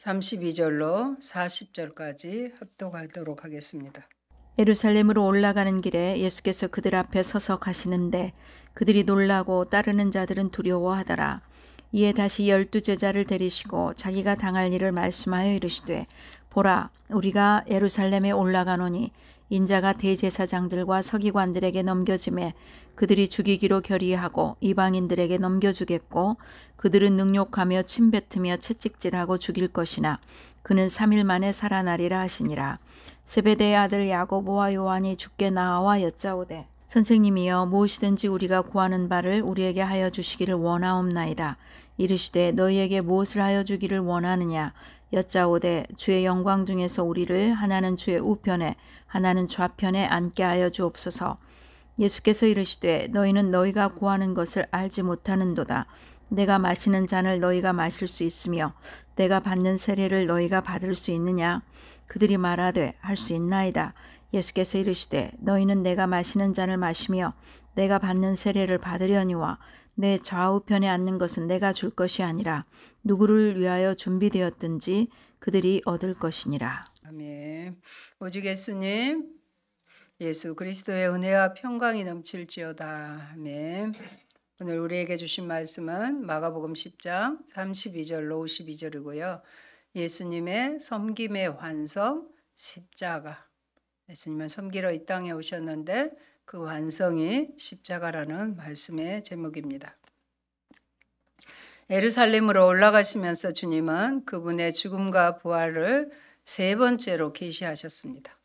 32절로 40절까지 합독하도록 하겠습니다. 예루살렘으로 올라가는 길에 예수께서 그들 앞에 서서 가시는데 그들이 놀라고 따르는 자들은 두려워하더라. 이에 다시 12 제자를 데리시고 자기가 당할 일을 말씀하여 이르시되 보라 우리가 예루살렘에 올라가노니 인자가 대제사장들과 서기관들에게 넘겨짐에 그들이 죽이기로 결의하고 이방인들에게 넘겨주겠고 그들은 능욕하며 침뱉으며 채찍질하고 죽일 것이나 그는 3일 만에 살아나리라 하시니라. 세베대의 아들 야고보와 요한이 주께 나와 여짜오되 선생님이여 무엇이든지 우리가 구하는 바를 우리에게 하여 주시기를 원하옵나이다. 이르시되 너희에게 무엇을 하여 주기를 원하느냐. 여짜오되 주의 영광 중에서 우리를 하나는 주의 우편에 하나는 좌편에 앉게 하여 주옵소서. 예수께서 이르시되 너희는 너희가 구하는 것을 알지 못하는도다. 내가 마시는 잔을 너희가 마실 수 있으며 내가 받는 세례를 너희가 받을 수 있느냐. 그들이 말하되 할 수 있나이다. 예수께서 이르시되 너희는 내가 마시는 잔을 마시며 내가 받는 세례를 받으려니와 내 좌우편에 앉는 것은 내가 줄 것이 아니라 누구를 위하여 준비되었든지 그들이 얻을 것이니라. 아멘. 오직 예수님, 예수 그리스도의 은혜와 평강이 넘칠지어다. 아멘. 오늘 우리에게 주신 말씀은 마가복음 10장 32절로 52절이고요. 예수님의 섬김의 완성, 십자가. 예수님은 섬기러 이 땅에 오셨는데 그 완성이 십자가라는 말씀의 제목입니다. 예루살렘으로 올라가시면서 주님은 그분의 죽음과 부활을 세 번째로 계시하셨습니다.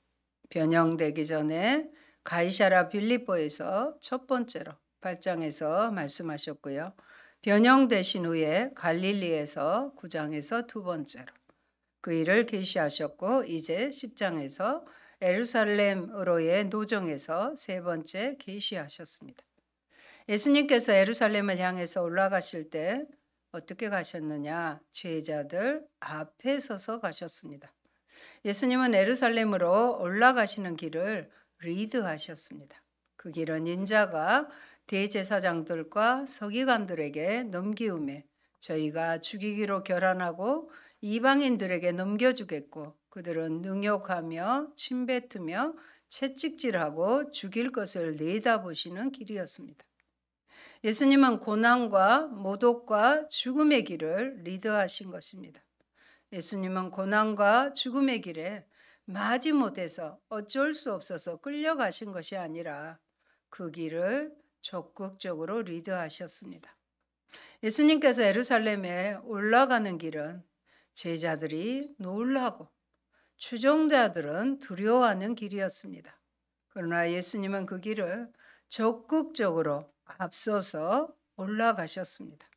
변형되기 전에 가이사랴 빌립보에서 첫 번째로 8장에서 말씀하셨고요. 변형되신 후에 갈릴리에서 9장에서 두 번째로 그 일을 계시하셨고 이제 10장에서 예루살렘으로의 노정에서 세 번째 계시하셨습니다. 예수님께서 예루살렘을 향해서 올라가실 때 어떻게 가셨느냐? 제자들 앞에 서서 가셨습니다. 예수님은 예루살렘으로 올라가시는 길을 리드하셨습니다. 그 길은 인자가 대제사장들과 서기관들에게 넘기움에 저희가 죽이기로 결단하고 이방인들에게 넘겨주겠고 그들은 능욕하며 침뱉으며 채찍질하고 죽일 것을 내다보시는 길이었습니다. 예수님은 고난과 모독과 죽음의 길을 리드하신 것입니다. 예수님은 고난과 죽음의 길에 마지못해서 어쩔 수 없어서 끌려가신 것이 아니라 그 길을 적극적으로 리드하셨습니다. 예수님께서 예루살렘에 올라가는 길은 제자들이 놀라고 추종자들은 두려워하는 길이었습니다. 그러나 예수님은 그 길을 적극적으로 앞서서 올라가셨습니다.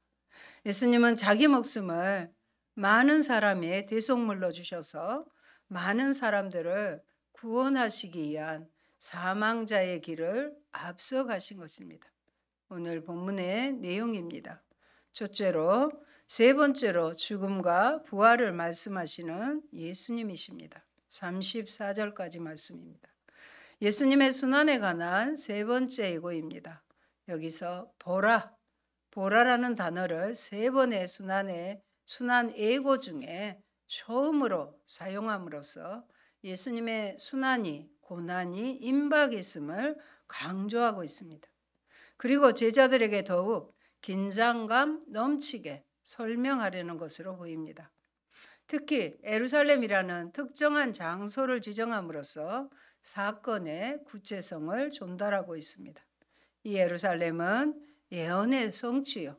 예수님은 자기 목숨을 많은 사람의 대속물로 주셔서 많은 사람들을 구원하시기 위한 사망자의 길을 앞서 가신 것입니다. 오늘 본문의 내용입니다. 첫째로, 세 번째로 죽음과 부활을 말씀하시는 예수님이십니다. 34절까지 말씀입니다. 예수님의 순환에 관한 세 번째 예고입니다. 여기서 보라라는 단어를 세 번의 순환 예고 중에 처음으로 사용함으로써 예수님의 순환이 고난이 임박했음을 강조하고 있습니다. 그리고 제자들에게 더욱 긴장감 넘치게 설명하려는 것으로 보입니다. 특히 예루살렘이라는 특정한 장소를 지정함으로써 사건의 구체성을 전달하고 있습니다. 이 예루살렘은 예언의 성취요.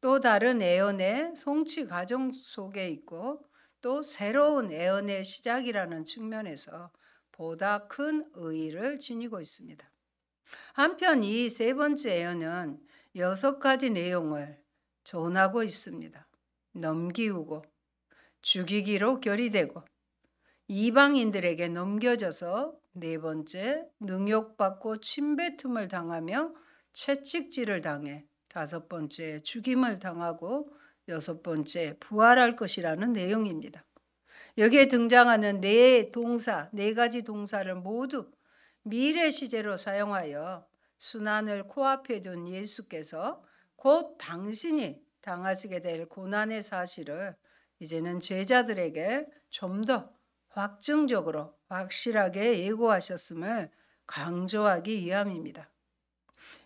또 다른 예언의 성취 과정 속에 있고 또 새로운 예언의 시작이라는 측면에서 보다 큰 의의를 지니고 있습니다. 한편 이 세 번째 예언은 6가지 내용을 전하고 있습니다. 넘기우고 죽이기로 결의되고 이방인들에게 넘겨져서 네 번째 능욕받고 침뱉음을 당하며 채찍질을 당해 다섯 번째 죽임을 당하고 여섯 번째 부활할 것이라는 내용입니다. 여기에 등장하는 네 가지 동사를 모두 미래 시제로 사용하여 순환을 코앞에 둔 예수께서 곧 당신이 당하시게 될 고난의 사실을 이제는 제자들에게 좀 더 확증적으로 확실하게 예고하셨음을 강조하기 위함입니다.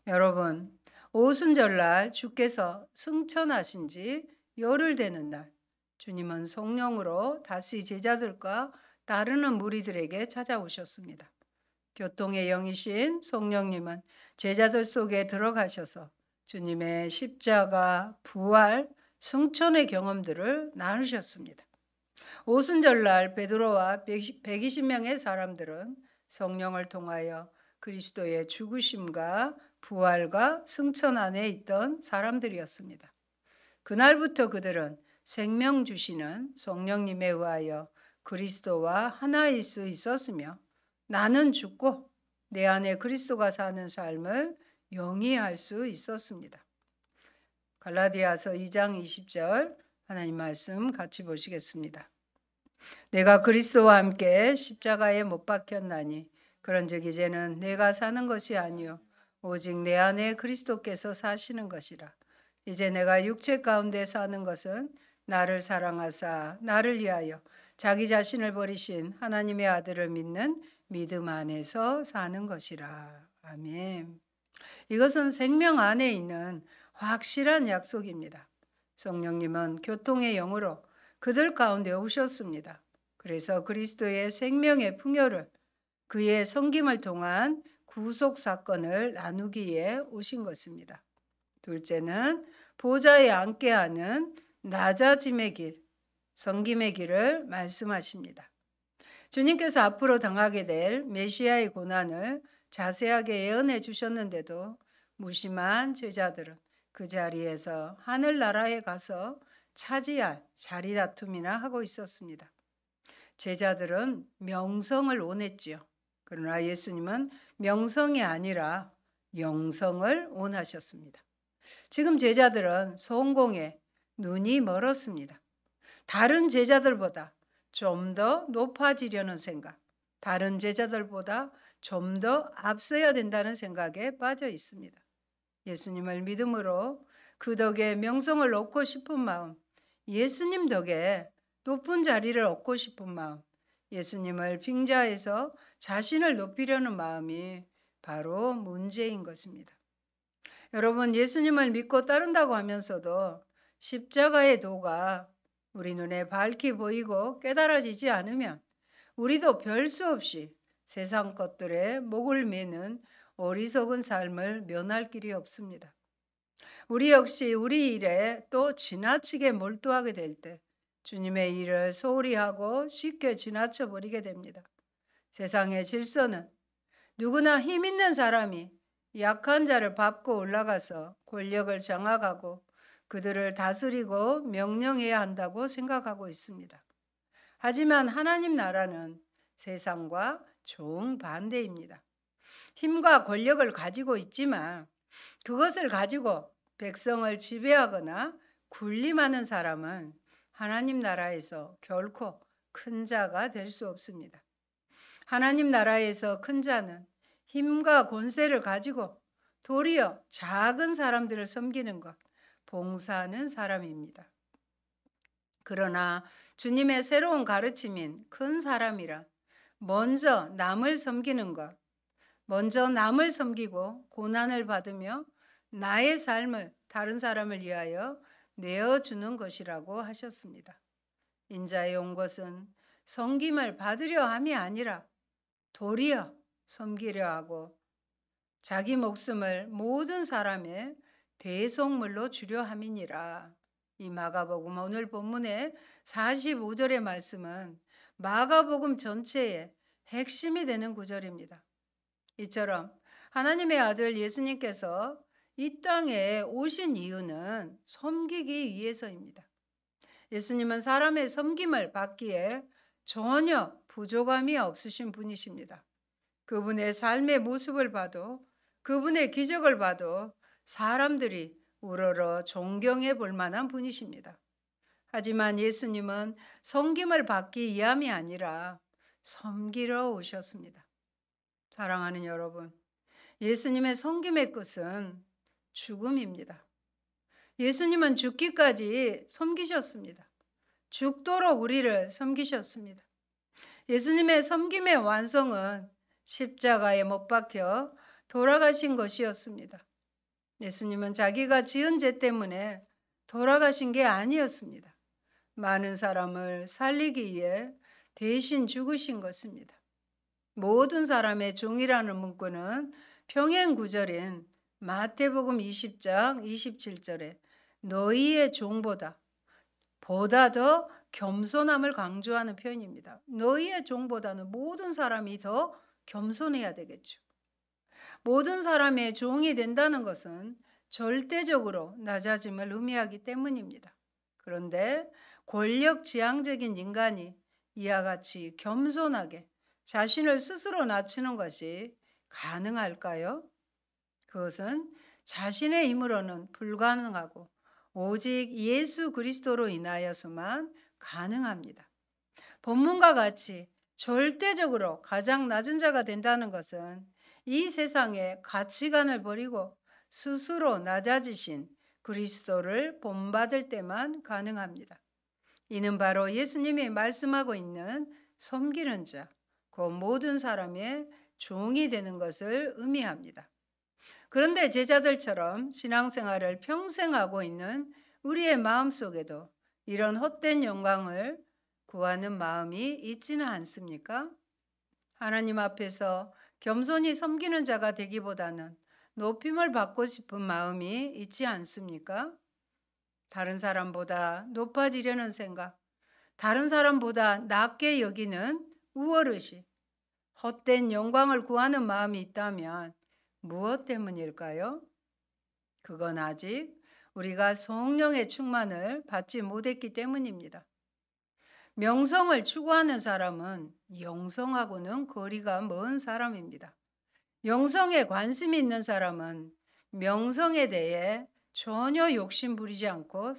여러분, 오순절날 주께서 승천하신 지 열흘 되는 날, 주님은 성령으로 다시 제자들과 따르는 무리들에게 찾아오셨습니다. 교통의 영이신 성령님은 제자들 속에 들어가셔서 주님의 십자가, 부활, 승천의 경험들을 나누셨습니다. 오순절날 베드로와 120명의 사람들은 성령을 통하여 그리스도의 죽으심과 부활과 승천 안에 있던 사람들이었습니다. 그날부터 그들은 생명 주시는 성령님에 의하여 그리스도와 하나일 수 있었으며 나는 죽고 내 안에 그리스도가 사는 삶을 영위할 수 있었습니다. 갈라디아서 2장 20절 하나님 말씀 같이 보시겠습니다. 내가 그리스도와 함께 십자가에 못 박혔나니 그런즉 이제는 내가 사는 것이 아니요 오직 내 안에 그리스도께서 사시는 것이라. 이제 내가 육체 가운데 사는 것은 나를 사랑하사 나를 위하여 자기 자신을 버리신 하나님의 아들을 믿는 믿음 안에서 사는 것이라. 아멘. 이것은 생명 안에 있는 확실한 약속입니다. 성령님은 교통의 영으로 그들 가운데 오셨습니다. 그래서 그리스도의 생명의 풍요를 그의 섬김을 통한 구속 사건을 나누기에 오신 것입니다. 둘째는 보좌에 앉게 하는 낮아짐의 길, 섬김의 길을 말씀하십니다. 주님께서 앞으로 당하게 될 메시아의 고난을 자세하게 예언해 주셨는데도 무심한 제자들은 그 자리에서 하늘나라에 가서 차지할 자리 다툼이나 하고 있었습니다. 제자들은 명성을 원했지요. 그러나 예수님은 명성이 아니라 영성을 원하셨습니다. 지금 제자들은 성공에 눈이 멀었습니다. 다른 제자들보다 좀 더 높아지려는 생각, 다른 제자들보다 좀 더 앞서야 된다는 생각에 빠져 있습니다. 예수님을 믿음으로 그 덕에 명성을 얻고 싶은 마음, 예수님 덕에 높은 자리를 얻고 싶은 마음, 예수님을 빙자해서 자신을 높이려는 마음이 바로 문제인 것입니다. 여러분, 예수님을 믿고 따른다고 하면서도 십자가의 도가 우리 눈에 밝히 보이고 깨달아지지 않으면 우리도 별 수 없이 세상 것들에 목을 매는 어리석은 삶을 면할 길이 없습니다. 우리 역시 우리 일에 또 지나치게 몰두하게 될 때 주님의 일을 소홀히 하고 쉽게 지나쳐 버리게 됩니다. 세상의 질서는 누구나 힘 있는 사람이 약한 자를 밟고 올라가서 권력을 장악하고 그들을 다스리고 명령해야 한다고 생각하고 있습니다. 하지만 하나님 나라는 세상과 정반대입니다. 힘과 권력을 가지고 있지만 그것을 가지고 백성을 지배하거나 군림하는 사람은 하나님 나라에서 결코 큰 자가 될 수 없습니다. 하나님 나라에서 큰 자는 힘과 권세를 가지고 도리어 작은 사람들을 섬기는 것, 봉사하는 사람입니다. 그러나 주님의 새로운 가르침인 큰 사람이란 먼저 남을 섬기는 것, 먼저 남을 섬기고 고난을 받으며 나의 삶을 다른 사람을 위하여 내어주는 것이라고 하셨습니다. 인자에 온 것은 섬김을 받으려 함이 아니라 도리어 섬기려 하고 자기 목숨을 모든 사람의 대속물로 주려 함이니라. 이 마가복음 오늘 본문의 45절의 말씀은 마가복음 전체의 핵심이 되는 구절입니다. 이처럼 하나님의 아들 예수님께서 이 땅에 오신 이유는 섬기기 위해서입니다. 예수님은 사람의 섬김을 받기에 전혀 부족함이 없으신 분이십니다. 그분의 삶의 모습을 봐도 그분의 기적을 봐도 사람들이 우러러 존경해 볼 만한 분이십니다. 하지만 예수님은 섬김을 받기 위함이 아니라 섬기러 오셨습니다. 사랑하는 여러분, 예수님의 섬김의 끝은 죽음입니다. 예수님은 죽기까지 섬기셨습니다. 죽도록 우리를 섬기셨습니다. 예수님의 섬김의 완성은 십자가에 못 박혀 돌아가신 것이었습니다. 예수님은 자기가 지은 죄 때문에 돌아가신 게 아니었습니다. 많은 사람을 살리기 위해 대신 죽으신 것입니다. 모든 사람의 종이라는 문구는 평행 구절인 마태복음 20장 27절에 너희의 종보다 보다 더 겸손함을 강조하는 표현입니다. 너희의 종보다는 모든 사람이 더 겸손해야 되겠죠. 모든 사람의 종이 된다는 것은 절대적으로 낮아짐을 의미하기 때문입니다. 그런데 권력지향적인 인간이 이와 같이 겸손하게 자신을 스스로 낮추는 것이 가능할까요? 그것은 자신의 힘으로는 불가능하고 오직 예수 그리스도로 인하여서만 가능합니다. 본문과 같이 절대적으로 가장 낮은 자가 된다는 것은 이 세상의 가치관을 버리고 스스로 낮아지신 그리스도를 본받을 때만 가능합니다. 이는 바로 예수님이 말씀하고 있는 섬기는 자, 그 모든 사람의 종이 되는 것을 의미합니다. 그런데 제자들처럼 신앙생활을 평생 하고 있는 우리의 마음속에도 이런 헛된 영광을 구하는 마음이 있지는 않습니까? 하나님 앞에서 겸손히 섬기는 자가 되기보다는 높임을 받고 싶은 마음이 있지 않습니까? 다른 사람보다 높아지려는 생각, 다른 사람보다 낮게 여기는 우월의식, 헛된 영광을 구하는 마음이 있다면 무엇 때문일까요? 그건 아직 우리가 성령의 충만을 받지 못했기 때문입니다. 명성을 추구하는 사람은 영성하고는 거리가 먼 사람입니다. 영성에 관심이 있는 사람은 명성에 대해 전혀 욕심 부리지 않고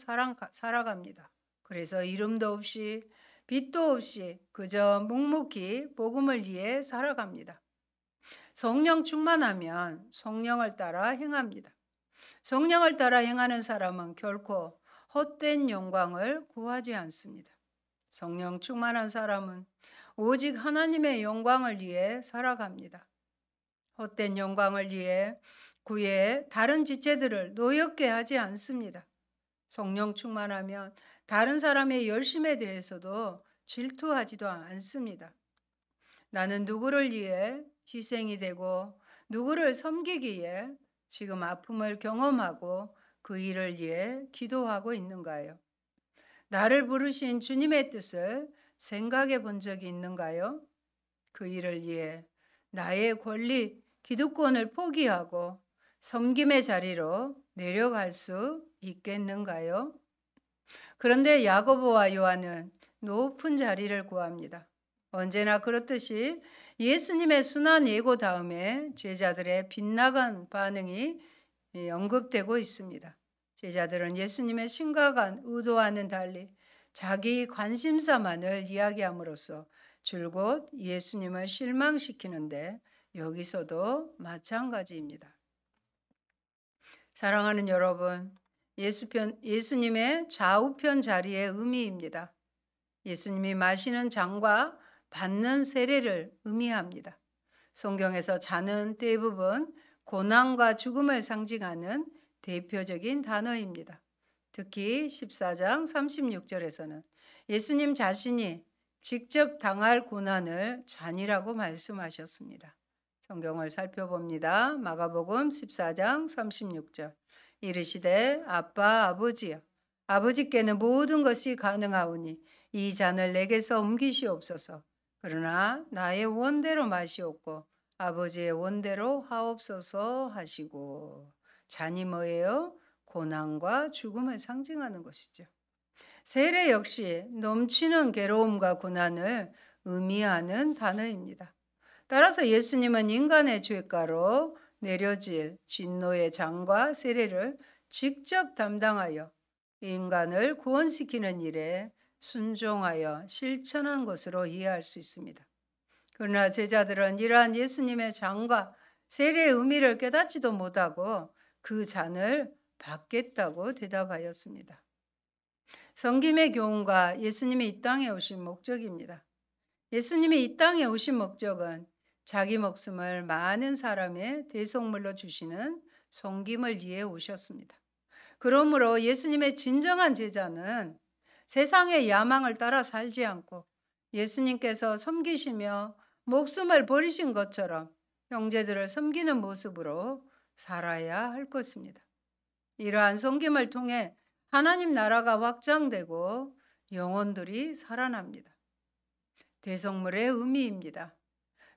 살아갑니다. 그래서 이름도 없이 빛도 없이 그저 묵묵히 복음을 위해 살아갑니다. 성령 충만하면 성령을 따라 행합니다. 성령을 따라 행하는 사람은 결코 헛된 영광을 구하지 않습니다. 성령 충만한 사람은 오직 하나님의 영광을 위해 살아갑니다. 헛된 영광을 위해 구해 다른 지체들을 노엽게 하지 않습니다. 성령 충만하면 다른 사람의 열심에 대해서도 질투하지도 않습니다. 나는 누구를 위해 희생이 되고 누구를 섬기기 위해 지금 아픔을 경험하고 그 일을 위해 기도하고 있는가요? 나를 부르신 주님의 뜻을 생각해 본 적이 있는가요? 그 일을 위해 나의 권리, 기득권을 포기하고 섬김의 자리로 내려갈 수 있겠는가요? 그런데 야고보와 요한은 높은 자리를 구합니다. 언제나 그렇듯이 예수님의 순한 예고 다음에 제자들의 빗나간 반응이 언급되고 있습니다. 제자들은 예수님의 심각한 의도와는 달리 자기 관심사만을 이야기함으로써 줄곧 예수님을 실망시키는데 여기서도 마찬가지입니다. 사랑하는 여러분, 예수님의 좌우편 자리의 의미입니다. 예수님이 마시는 잔과 받는 세례를 의미합니다. 성경에서 잔은 대부분 고난과 죽음을 상징하는 대표적인 단어입니다. 특히 14장 36절에서는 예수님 자신이 직접 당할 고난을 잔이라고 말씀하셨습니다. 성경을 살펴봅니다. 마가복음 14장 36절. 이르시되 아빠 아버지여 아버지께는 모든 것이 가능하오니 이 잔을 내게서 옮기시옵소서. 그러나 나의 원대로 마시옵고 아버지의 원대로 하옵소서 하시고. 잔이 뭐예요? 고난과 죽음을 상징하는 것이죠. 세례 역시 넘치는 괴로움과 고난을 의미하는 단어입니다. 따라서 예수님은 인간의 죄가로 내려질 진노의 잔과 세례를 직접 담당하여 인간을 구원시키는 일에 순종하여 실천한 것으로 이해할 수 있습니다. 그러나 제자들은 이러한 예수님의 잔과 세례의 의미를 깨닫지도 못하고 그 잔을 받겠다고 대답하였습니다. 섬김의 교훈과 예수님이 이 땅에 오신 목적입니다. 예수님이 이 땅에 오신 목적은 자기 목숨을 많은 사람의 대속물로 주시는 섬김을 위해 오셨습니다. 그러므로 예수님의 진정한 제자는 세상의 야망을 따라 살지 않고 예수님께서 섬기시며 목숨을 버리신 것처럼 형제들을 섬기는 모습으로 살아야 할 것입니다. 이러한 섬김을 통해 하나님 나라가 확장되고 영혼들이 살아납니다. 대속물의 의미입니다.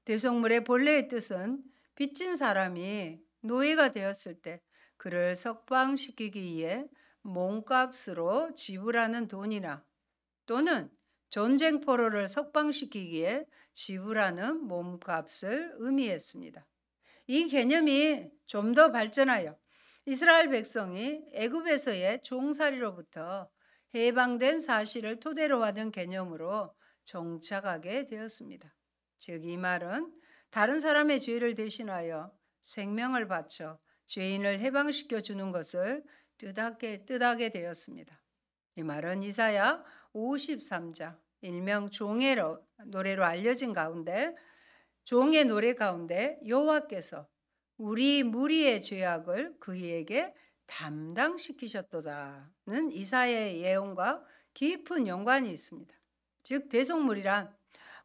대속물의 본래의 뜻은 빚진 사람이 노예가 되었을 때 그를 석방시키기 위해 몸값으로 지불하는 돈이나 또는 전쟁포로를 석방시키기에 지불하는 몸값을 의미했습니다. 이 개념이 좀 더 발전하여 이스라엘 백성이 애굽에서의 종살이로부터 해방된 사실을 토대로 하는 개념으로 정착하게 되었습니다. 즉 이 말은 다른 사람의 죄를 대신하여 생명을 바쳐 죄인을 해방시켜 주는 것을 뜻하게 되었습니다. 이 말은 이사야 53장 일명 종의 노래로 알려진 가운데 종의 노래 가운데 여호와께서 우리 무리의 죄악을 그에게 담당시키셨도다는 이사야의 예언과 깊은 연관이 있습니다. 즉 대속물이란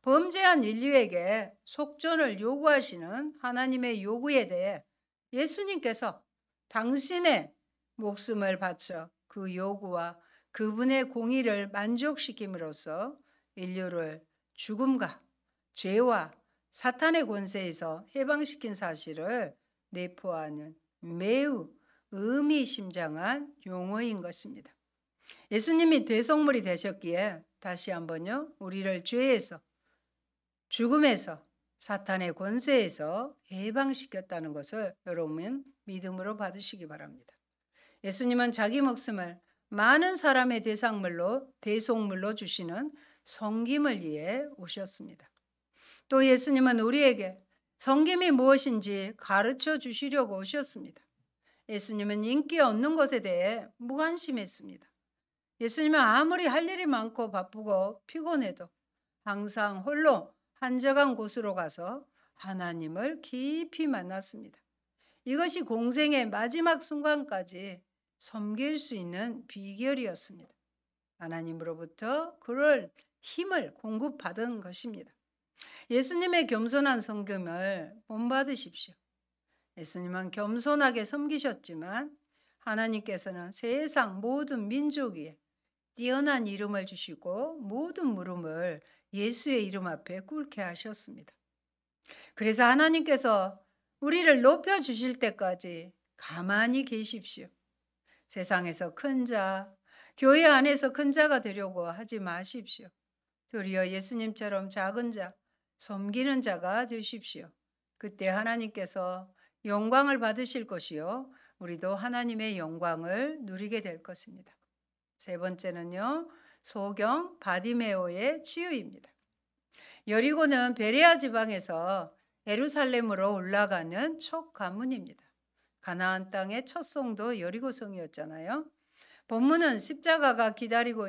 범죄한 인류에게 속전을 요구하시는 하나님의 요구에 대해 예수님께서 당신의 목숨을 바쳐 그 요구와 그분의 공의를 만족시킴으로써 인류를 죽음과 죄와 사탄의 권세에서 해방시킨 사실을 내포하는 매우 의미심장한 용어인 것입니다. 예수님이 대속물이 되셨기에 다시 한번요, 우리를 죄에서, 죽음에서, 사탄의 권세에서 해방시켰다는 것을 여러분 믿음으로 받으시기 바랍니다. 예수님은 자기 목숨을 많은 사람의 대속물로 주시는 섬김을 위해 오셨습니다. 또 예수님은 우리에게 섬김이 무엇인지 가르쳐 주시려고 오셨습니다. 예수님은 인기 없는 것에 대해 무관심했습니다. 예수님은 아무리 할 일이 많고 바쁘고 피곤해도 항상 홀로 한적한 곳으로 가서 하나님을 깊이 만났습니다. 이것이 공생의 마지막 순간까지 섬길 수 있는 비결이었습니다. 하나님으로부터 그럴 힘을 공급받은 것입니다. 예수님의 겸손한 섬김을 본받으십시오. 예수님은 겸손하게 섬기셨지만 하나님께서는 세상 모든 민족 위에 뛰어난 이름을 주시고 모든 물음을 예수의 이름 앞에 꿇게 하셨습니다. 그래서 하나님께서 우리를 높여주실 때까지 가만히 계십시오. 세상에서 큰 자, 교회 안에서 큰 자가 되려고 하지 마십시오. 도리어 예수님처럼 작은 자, 섬기는 자가 되십시오. 그때 하나님께서 영광을 받으실 것이요, 우리도 하나님의 영광을 누리게 될 것입니다. 세 번째는요, 소경 바디메오의 치유입니다. 여리고는 베레아 지방에서 예루살렘으로 올라가는 첫 관문입니다. 가나안 땅의 첫 성도 여리고성이었잖아요. 본문은 십자가가 기다리고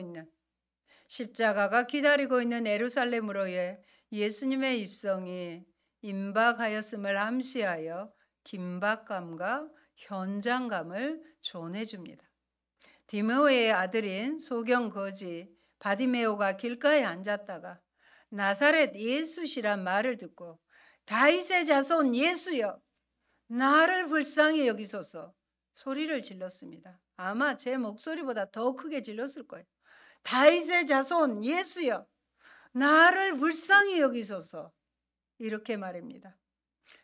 있는 예루살렘으로의 예수님의 입성이 임박하였음을 암시하여 긴박감과 현장감을 전해줍니다. 디메오의 아들인 소경 거지 바디메오가 길가에 앉았다가 나사렛 예수시란 말을 듣고 다윗의 자손 예수여, 나를 불쌍히 여기소서 소리를 질렀습니다. 아마 제 목소리보다 더 크게 질렀을 거예요. 다윗의 자손 예수여, 나를 불쌍히 여기소서, 이렇게 말입니다.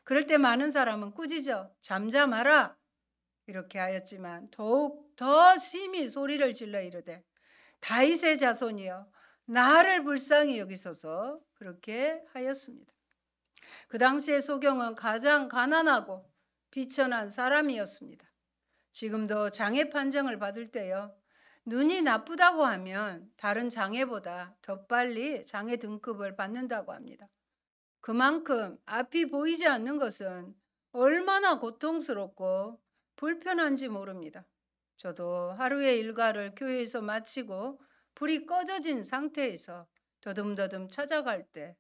그럴 때 많은 사람은 꾸짖어 잠잠하라 이렇게 하였지만 더욱 더 심히 소리를 질러 이르되 다윗의 자손이여, 나를 불쌍히 여기소서, 그렇게 하였습니다. 그 당시에 소경은 가장 가난하고 비천한 사람이었습니다. 지금도 장애 판정을 받을 때요, 눈이 나쁘다고 하면 다른 장애보다 더 빨리 장애 등급을 받는다고 합니다. 그만큼 앞이 보이지 않는 것은 얼마나 고통스럽고 불편한지 모릅니다. 저도 하루의 일과를 교회에서 마치고 불이 꺼져진 상태에서 더듬더듬 찾아갈 때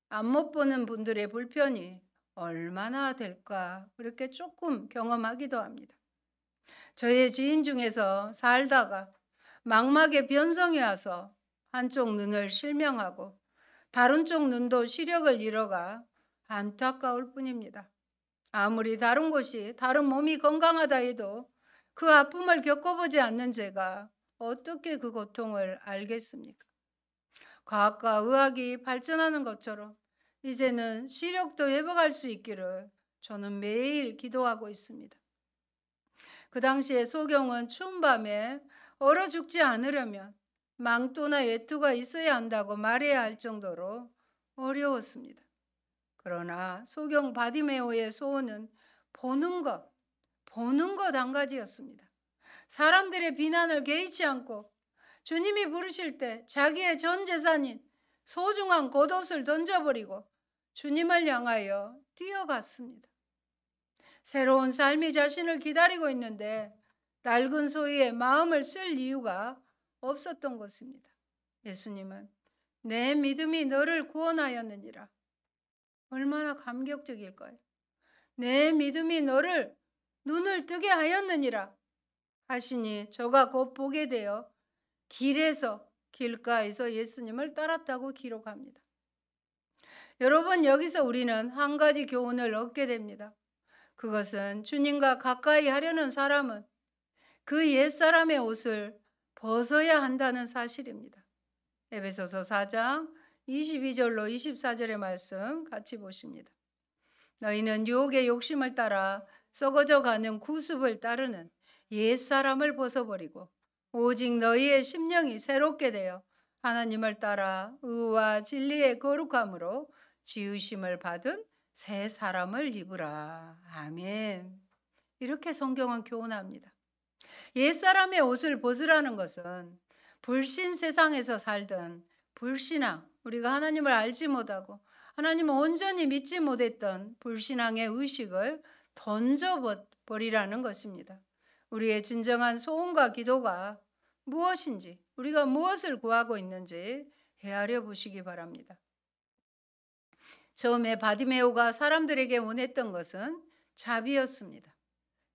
안 못 보는 분들의 불편이 얼마나 될까 그렇게 조금 경험하기도 합니다. 저의 지인 중에서 살다가 망막에 변성이 와서 한쪽 눈을 실명하고 다른 쪽 눈도 시력을 잃어가 안타까울 뿐입니다. 아무리 다른 곳이 다른 몸이 건강하다 해도 그 아픔을 겪어보지 않는 제가 어떻게 그 고통을 알겠습니까? 과학과 의학이 발전하는 것처럼 이제는 시력도 회복할 수 있기를 저는 매일 기도하고 있습니다. 그 당시에 소경은 추운 밤에 얼어 죽지 않으려면 망토나 외투가 있어야 한다고 말해야 할 정도로 어려웠습니다. 그러나 소경 바디메오의 소원은 보는 것 한 가지였습니다. 사람들의 비난을 개의치 않고 주님이 부르실 때 자기의 전 재산인 소중한 겉옷을 던져버리고 주님을 향하여 뛰어갔습니다. 새로운 삶이 자신을 기다리고 있는데 낡은 소유에 마음을 쓸 이유가 없었던 것입니다. 예수님은 내 믿음이 너를 구원하였느니라. 얼마나 감격적일까요? 내 믿음이 너를 눈을 뜨게 하였느니라 하시니 저가 곧 보게 되어 길가에서 예수님을 따랐다고 기록합니다. 여러분, 여기서 우리는 한 가지 교훈을 얻게 됩니다. 그것은 주님과 가까이 하려는 사람은 그 옛사람의 옷을 벗어야 한다는 사실입니다. 에베소서 4장 22절로 24절의 말씀 같이 보십니다. 너희는 유혹의 욕심을 따라 썩어져 가는 구습을 따르는 옛사람을 벗어버리고 오직 너희의 심령이 새롭게 되어 하나님을 따라 의와 진리의 거룩함으로 지으심을 받은 새 사람을 입으라. 아멘. 이렇게 성경은 교훈합니다. 옛사람의 옷을 벗으라는 것은 불신 세상에서 살던 불신앙, 우리가 하나님을 알지 못하고 하나님을 온전히 믿지 못했던 불신앙의 의식을 던져버리라는 것입니다. 우리의 진정한 소원과 기도가 무엇인지, 우리가 무엇을 구하고 있는지 헤아려 보시기 바랍니다. 처음에 바디메오가 사람들에게 원했던 것은 자비였습니다.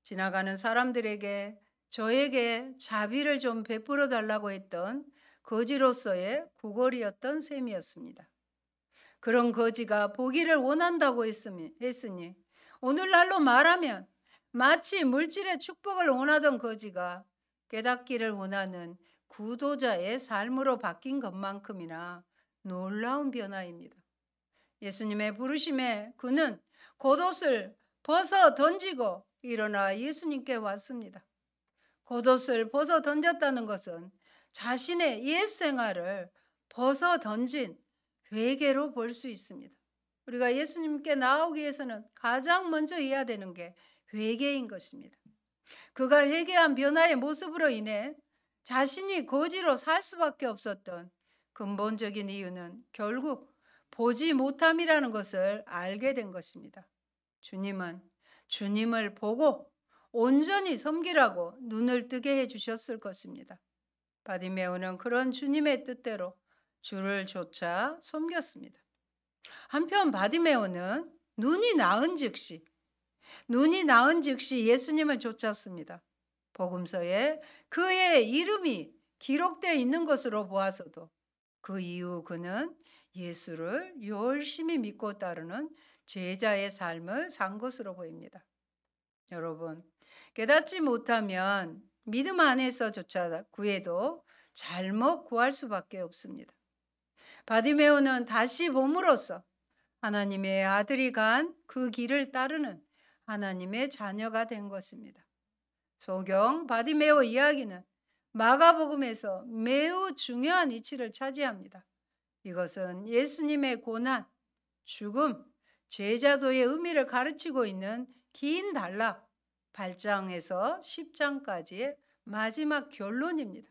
지나가는 사람들에게 저에게 자비를 좀 베풀어 달라고 했던 거지로서의 구걸이었던 셈이었습니다. 그런 거지가 보기를 원한다고 했으니 오늘날로 말하면 마치 물질의 축복을 원하던 거지가 깨닫기를 원하는 구도자의 삶으로 바뀐 것만큼이나 놀라운 변화입니다. 예수님의 부르심에 그는 겉옷을 벗어 던지고 일어나 예수님께 왔습니다. 겉옷을 벗어 던졌다는 것은 자신의 옛 생활을 벗어 던진 회개로 볼 수 있습니다. 우리가 예수님께 나오기 위해서는 가장 먼저 해야 되는 게 회개인 것입니다. 그가 회개한 변화의 모습으로 인해 자신이 거지로 살 수밖에 없었던 근본적인 이유는 결국 보지 못함이라는 것을 알게 된 것입니다. 주님은 주님을 보고 온전히 섬기라고 눈을 뜨게 해주셨을 것입니다. 바디메오는 그런 주님의 뜻대로 주를 쫓아 섬겼습니다. 한편 바디메오는 눈이 나은 즉시 예수님을 쫓았습니다. 복음서에 그의 이름이 기록되어 있는 것으로 보아서도 그 이후 그는 예수를 열심히 믿고 따르는 제자의 삶을 산 것으로 보입니다. 여러분, 깨닫지 못하면 믿음 안에서조차 구해도 잘못 구할 수밖에 없습니다. 바디메오는 다시 봄으로써 하나님의 아들이 간 그 길을 따르는 하나님의 자녀가 된 것입니다. 소경 바디메오 이야기는 마가복음에서 매우 중요한 위치를 차지합니다. 이것은 예수님의 고난, 죽음, 제자도의 의미를 가르치고 있는 긴 단락 8장에서 10장까지의 마지막 결론입니다.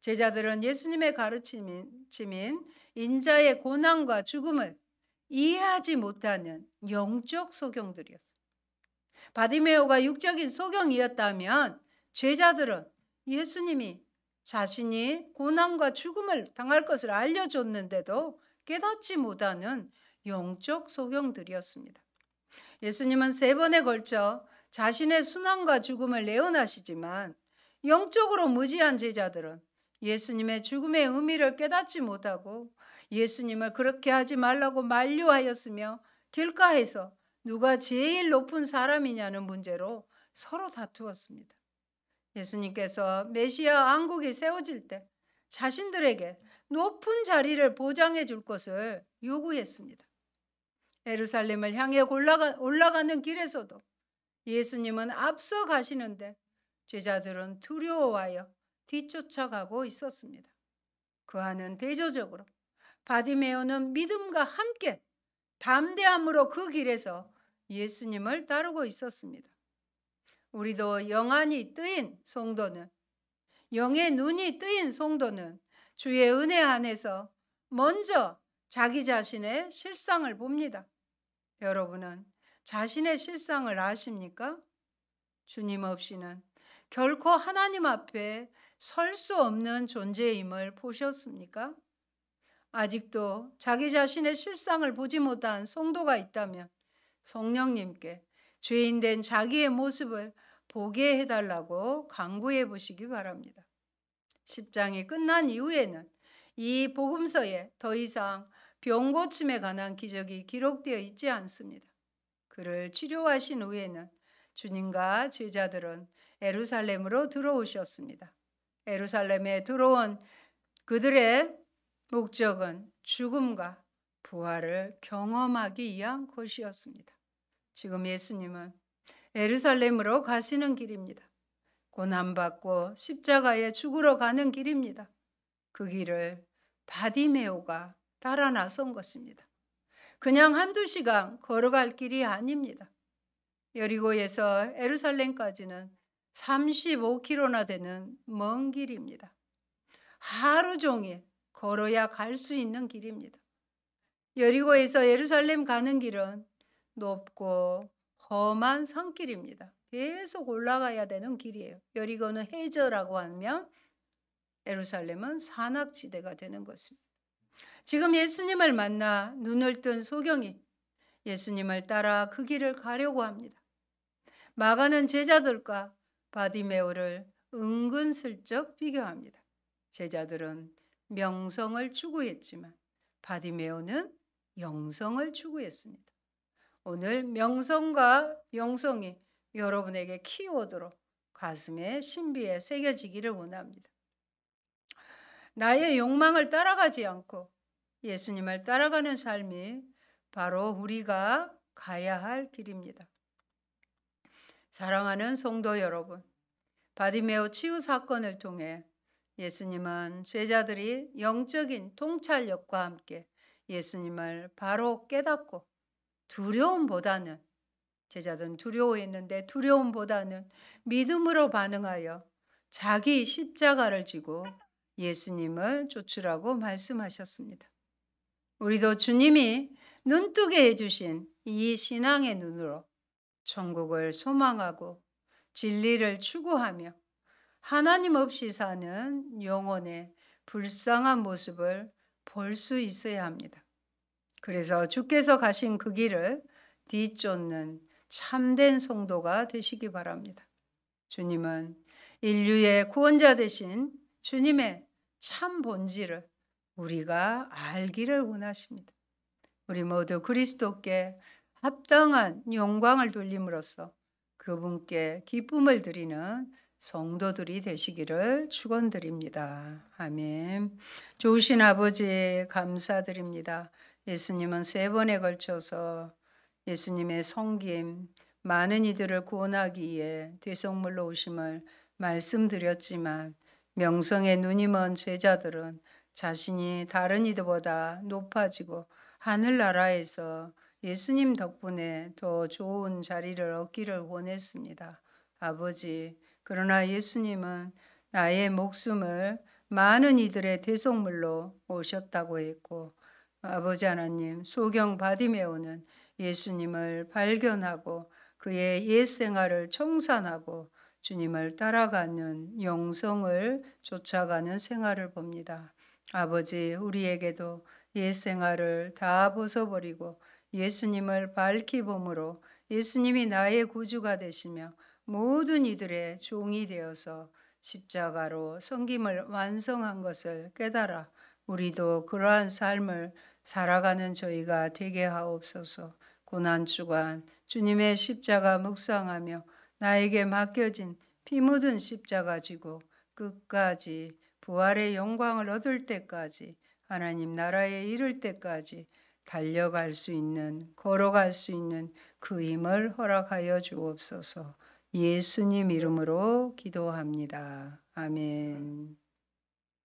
제자들은 예수님의 가르침인 인자의 고난과 죽음을 이해하지 못하는 영적 소경들이었어요. 바디메오가 육적인 소경이었다면 제자들은 예수님이 자신이 고난과 죽음을 당할 것을 알려줬는데도 깨닫지 못하는 영적 소경들이었습니다. 예수님은 3번에 걸쳐 자신의 순환과 죽음을 예언하시지만 영적으로 무지한 제자들은 예수님의 죽음의 의미를 깨닫지 못하고 예수님을 그렇게 하지 말라고 만류하였으며 길가에서 누가 제일 높은 사람이냐는 문제로 서로 다투었습니다. 예수님께서 메시아 왕국이 세워질 때 자신들에게 높은 자리를 보장해 줄 것을 요구했습니다. 예루살렘을 향해 올라가는 길에서도 예수님은 앞서 가시는데 제자들은 두려워하여 뒤쫓아가고 있었습니다. 그와는 대조적으로 바디메오는 믿음과 함께 담대함으로 그 길에서 예수님을 따르고 있었습니다. 우리도 영안이 뜨인 성도는, 영의 눈이 뜨인 성도는 주의 은혜 안에서 먼저 자기 자신의 실상을 봅니다. 여러분은 자신의 실상을 아십니까? 주님 없이는 결코 하나님 앞에 설 수 없는 존재임을 보셨습니까? 아직도 자기 자신의 실상을 보지 못한 성도가 있다면 성령님께 죄인된 자기의 모습을 보게 해달라고 간구해 보시기 바랍니다. 10장이 끝난 이후에는 이 복음서에 더 이상 병 고침에 관한 기적이 기록되어 있지 않습니다. 그를 치료하신 후에는 주님과 제자들은 예루살렘으로 들어오셨습니다. 예루살렘에 들어온 그들의 목적은 죽음과 부활을 경험하기 위한 것이었습니다. 지금 예수님은 예루살렘으로 가시는 길입니다. 고난받고 십자가에 죽으러 가는 길입니다. 그 길을 바디메오가 따라 나선 것입니다. 그냥 1-2시간 걸어갈 길이 아닙니다. 여리고에서 예루살렘까지는 35km나 되는 먼 길입니다. 하루 종일 걸어야 갈 수 있는 길입니다. 여리고에서 예루살렘 가는 길은 높고 험한 산길입니다. 계속 올라가야 되는 길이에요. 여리고는 해저라고 하면 예루살렘은 산악지대가 되는 것입니다. 지금 예수님을 만나 눈을 뜬 소경이 예수님을 따라 그 길을 가려고 합니다. 마가는 제자들과 바디메오를 은근슬쩍 비교합니다. 제자들은 명성을 추구했지만 바디메오는 영성을 추구했습니다. 오늘 명성과 영성이 여러분에게 키워드로 가슴에 신비에 새겨지기를 원합니다. 나의 욕망을 따라가지 않고 예수님을 따라가는 삶이 바로 우리가 가야 할 길입니다. 사랑하는 성도 여러분, 바디메오 치유 사건을 통해 예수님은 제자들이 영적인 통찰력과 함께 예수님을 바로 깨닫고 두려움보다는, 제자들은 두려워했는데 두려움보다는 믿음으로 반응하여 자기 십자가를 지고 예수님을 쫓으라고 말씀하셨습니다. 우리도 주님이 눈뜨게 해주신 이 신앙의 눈으로 천국을 소망하고 진리를 추구하며 하나님 없이 사는 영혼의 불쌍한 모습을 볼 수 있어야 합니다. 그래서 주께서 가신 그 길을 뒤쫓는 참된 성도가 되시기 바랍니다. 주님은 인류의 구원자 되신 주님의 참 본질을 우리가 알기를 원하십니다. 우리 모두 그리스도께 합당한 영광을 돌림으로써 그분께 기쁨을 드리는 성도들이 되시기를 축원드립니다. 아멘. 좋으신 아버지 감사드립니다. 예수님은 3번에 걸쳐서 예수님의 성김, 많은 이들을 구원하기 위해 되성물로 오심을 말씀드렸지만 명성의 눈이 먼 제자들은 자신이 다른 이들보다 높아지고 하늘나라에서 예수님 덕분에 더 좋은 자리를 얻기를 원했습니다. 아버지, 그러나 예수님은 나의 목숨을 많은 이들의 대속물로 오셨다고 했고, 아버지 하나님, 소경 바디메오는 예수님을 발견하고 그의 옛 생활을 청산하고 주님을 따라가는 영성을 쫓아가는 생활을 봅니다. 아버지, 우리에게도 옛 생활을 다 벗어버리고 예수님을 밝히 봄으로 예수님이 나의 구주가 되시며 모든 이들의 종이 되어서 십자가로 섬김을 완성한 것을 깨달아 우리도 그러한 삶을 살아가는 저희가 되게 하옵소서. 고난주간 주님의 십자가 묵상하며 나에게 맡겨진 피 묻은 십자가 지고 끝까지 부활의 영광을 얻을 때까지 하나님 나라에 이를 때까지 달려갈 수 있는, 걸어갈 수 있는 그 힘을 허락하여 주옵소서. 예수님 이름으로 기도합니다. 아멘.